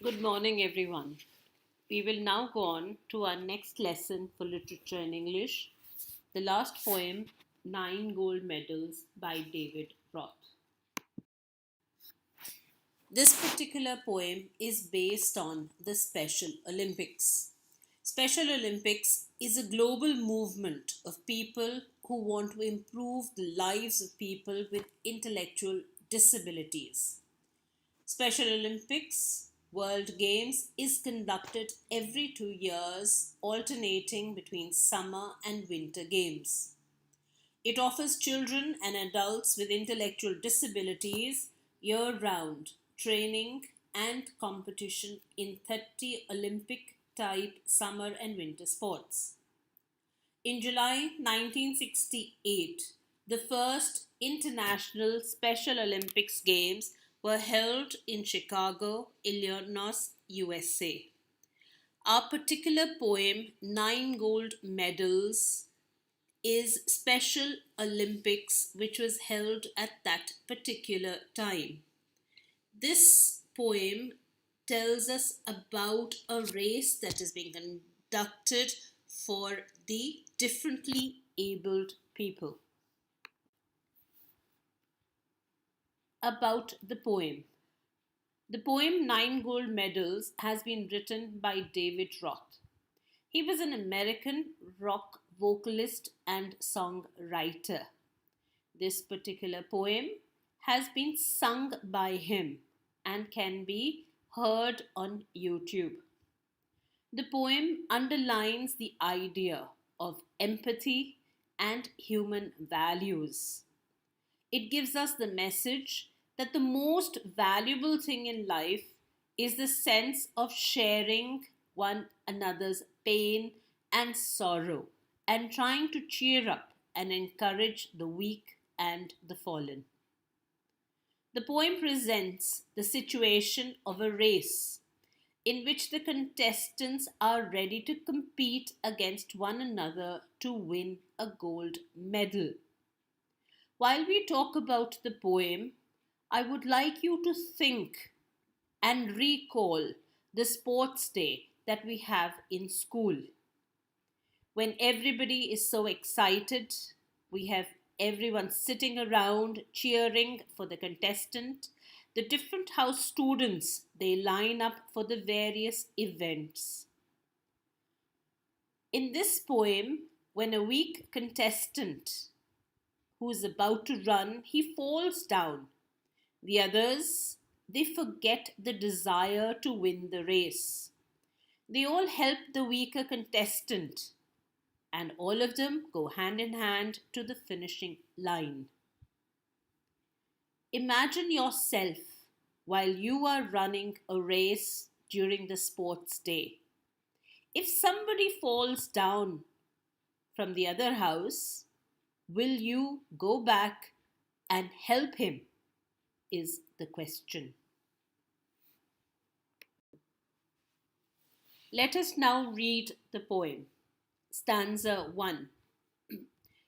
Good morning, everyone. We will now go on to our next lesson for literature in English, the last poem, Nine Gold Medals by David Roth. This particular poem is based on the Special Olympics. Special Olympics is a global movement of people who want to improve the lives of people with intellectual disabilities. Special Olympics World Games is conducted every 2 years, alternating between summer and winter games. It offers children and adults with intellectual disabilities year round training and competition in 30 Olympic type summer and winter sports. In July 1968, the first International Special Olympics Games were held in Chicago, Illinois, USA. Our particular poem, Nine Gold Medals, is Special Olympics, which was held at that particular time. This poem tells us about a race that is being conducted for the differently abled people. About the poem. The poem Nine Gold Medals has been written by David Roth. He was an American rock vocalist and songwriter. This particular poem has been sung by him and can be heard on YouTube. The poem underlines the idea of empathy and human values. It gives us the message that the most valuable thing in life is the sense of sharing one another's pain and sorrow and trying to cheer up and encourage the weak and the fallen. The poem presents the situation of a race in which the contestants are ready to compete against one another to win a gold medal. While we talk about the poem, I would like you to think and recall the sports day that we have in school. When everybody is so excited, we have everyone sitting around cheering for the contestant. The different house students, they line up for the various events. In this poem, when a weak contestant who is about to run, he falls down. The others, they forget the desire to win the race. They all help the weaker contestant, and all of them go hand in hand to the finishing line. Imagine yourself while you are running a race during the sports day. If somebody falls down from the other house, will you go back and help him? Is the question. Let us now read the poem. Stanza 1.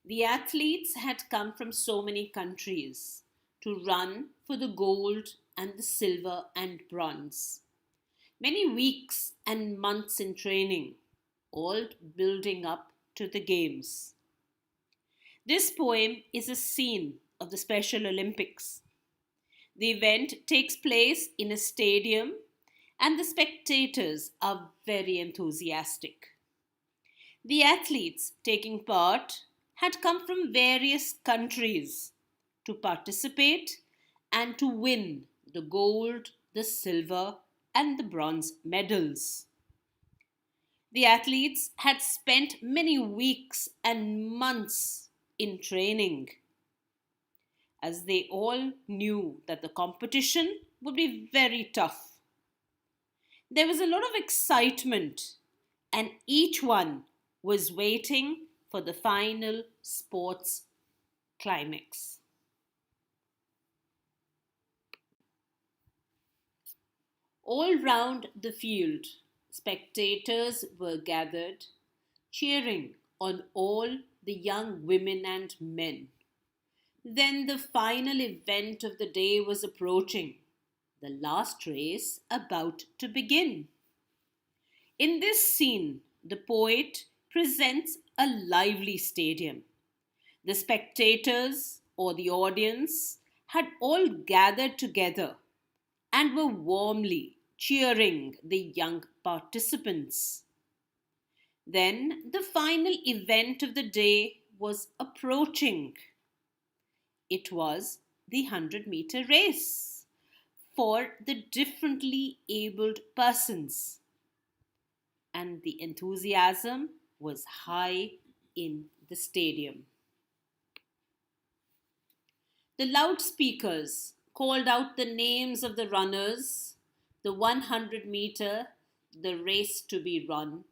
The athletes had come from so many countries to run for the gold and the silver and bronze. Many weeks and months in training, all building up to the games. This poem is a scene of the Special Olympics. The event takes place in a stadium and the spectators are very enthusiastic. The athletes taking part had come from various countries to participate and to win the gold, the silver, and the bronze medals. The athletes had spent many weeks and months in training, as they all knew that the competition would be very tough. There was a lot of excitement, and each one was waiting for the final sports climax. All round the field, spectators were gathered, cheering on all the young women and men. Then the final event of the day was approaching, the last race about to begin. In this scene, the poet presents a lively stadium. The spectators or the audience had all gathered together and were warmly cheering the young participants. Then the final event of the day was approaching. It was the 100-meter race for the differently abled persons, and the enthusiasm was high in the stadium. The loudspeakers called out the names of the runners, the 100-meter, the race to be run,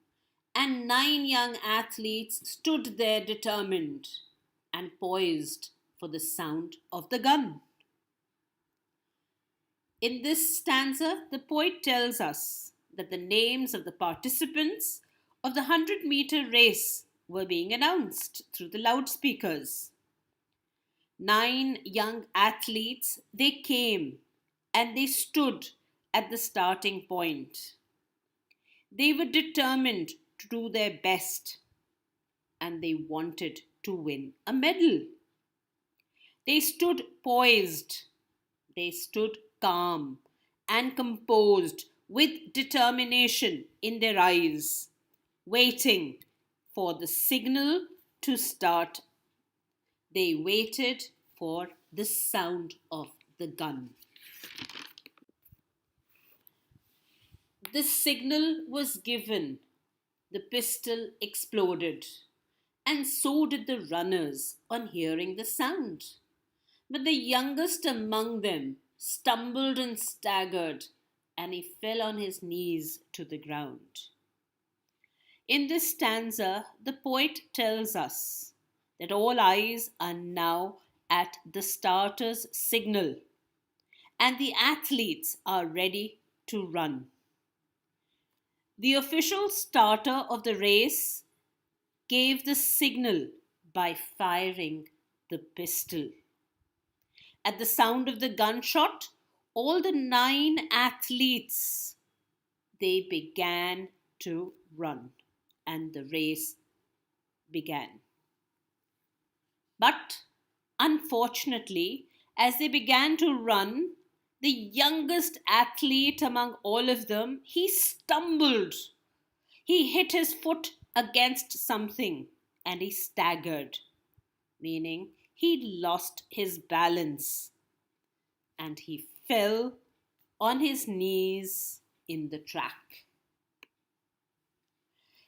and 9 young athletes stood there determined and poised for the sound of the gun. In this stanza, the poet tells us that the names of the participants of the 100-meter race were being announced through the loudspeakers. 9 young athletes, they came and they stood at the starting point. They were determined to do their best and they wanted to win a medal. They stood poised, they stood calm and composed with determination in their eyes, waiting for the signal to start. They waited for the sound of the gun. The signal was given, the pistol exploded, and so did the runners on hearing the sound. But the youngest among them stumbled and staggered, and he fell on his knees to the ground. In this stanza, the poet tells us that all eyes are now at the starter's signal, and the athletes are ready to run. The official starter of the race gave the signal by firing the pistol. At the sound of the gunshot, all the 9 athletes, they began to run and the race began. But unfortunately, as they began to run, the youngest athlete among all of them, he stumbled. He hit his foot against something and he staggered, meaning he lost his balance and he fell on his knees in the track.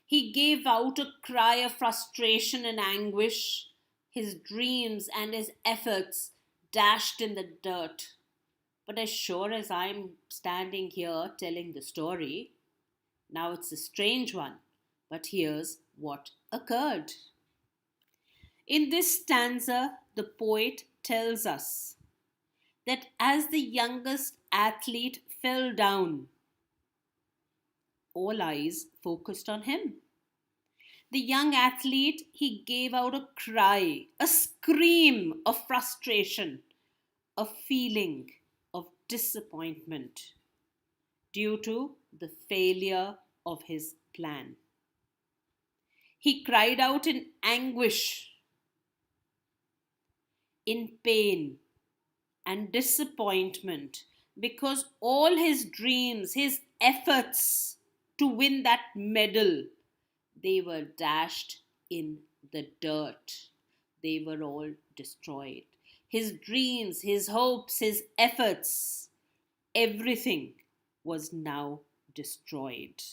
He gave out a cry of frustration and anguish. His dreams and his efforts dashed in the dirt. But as sure as I'm standing here telling the story, now it's a strange one, but here's what occurred. In this stanza, the poet tells us that as the youngest athlete fell down, all eyes focused on him. The young athlete, he gave out a cry, a scream of frustration, a feeling of disappointment due to the failure of his plan. He cried out in anguish, in pain and disappointment because all his dreams, his efforts to win that medal, they were dashed in the dirt. They were all destroyed. His dreams, his hopes, his efforts, everything was now destroyed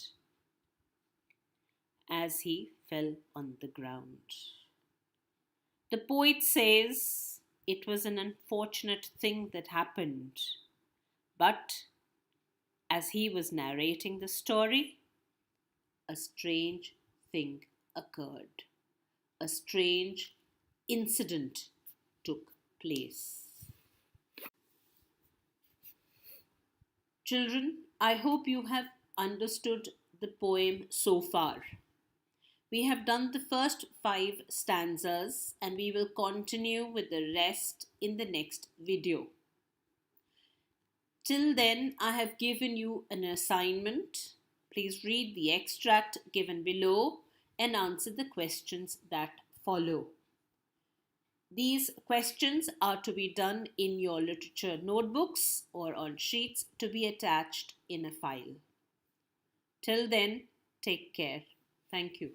as he fell on the ground. The poet says it was an unfortunate thing that happened, but as he was narrating the story, a strange thing occurred. A strange incident took place. Children, I hope you have understood the poem so far. We have done the first 5 stanzas and we will continue with the rest in the next video. Till then, I have given you an assignment. Please read the extract given below and answer the questions that follow. These questions are to be done in your literature notebooks or on sheets to be attached in a file. Till then, take care. Thank you.